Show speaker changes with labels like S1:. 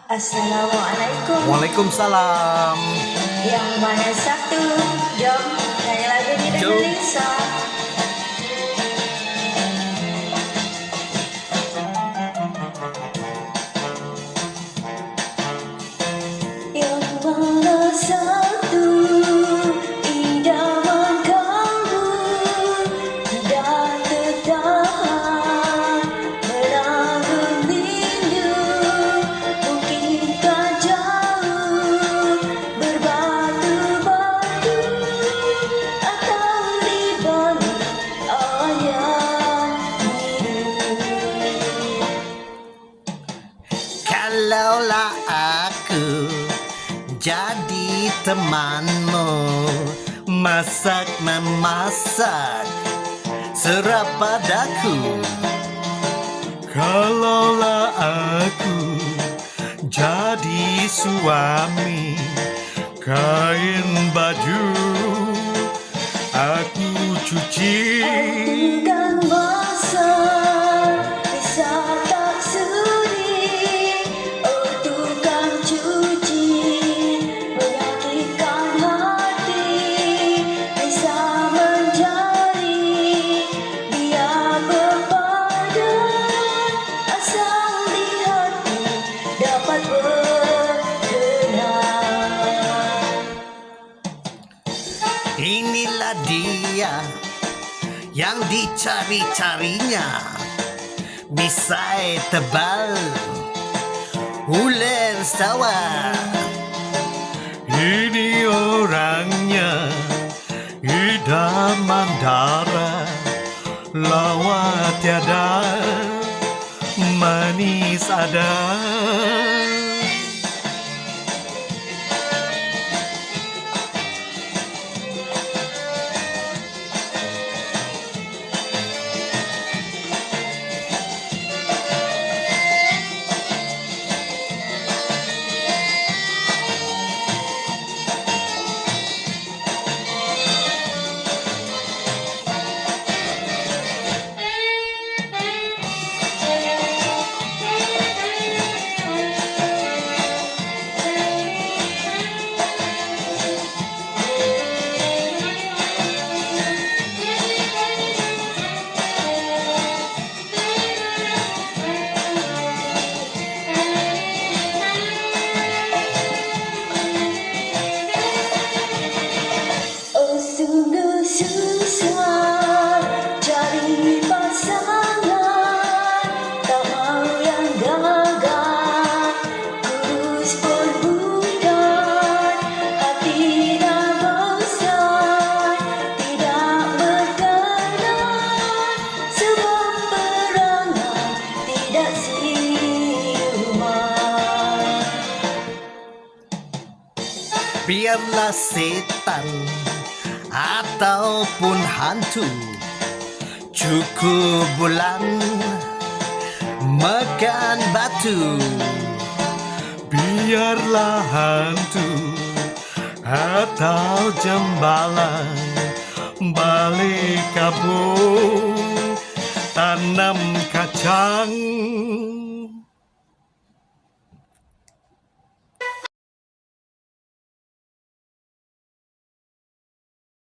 S1: Assalamualaikum.
S2: Waalaikumsalam.
S1: Yang mana satu? Jom nyanyi lagu ni dengan
S2: Jom.
S1: Lisa. Yang mana satu? Idaman kamu tidak tertahan menanggung rindu. Mungkinkah jauh berbatu-batu atau di balik ayat biru.
S2: Kalaulah aku jadi temanmu, masak memasak serap padaku. Kalaulah aku jadi suami, kain baju aku cuci.
S1: Aku kan masak, bisa tak sudi. Oh tukang cuci, menyakitkan hati. Bisa menjadi biar berpadan, asal di hati dapat berkenan.
S2: Inilah dia yang dicari-carinya, misai tebal, ular sawah. Ini orangnya, idaman darah, lawa tiada, manis ada.
S1: Oh sungguh susah cari pasangan, tak mau yang gagah, kurus pun bukan, hati dah bosan, tidak berkenan, sebab perangai tidak siuman.
S2: Biarlah setan ataupun hantu, cukup bulan makan batu. Biarlah hantu atau jembala balik kampung tanam kacang.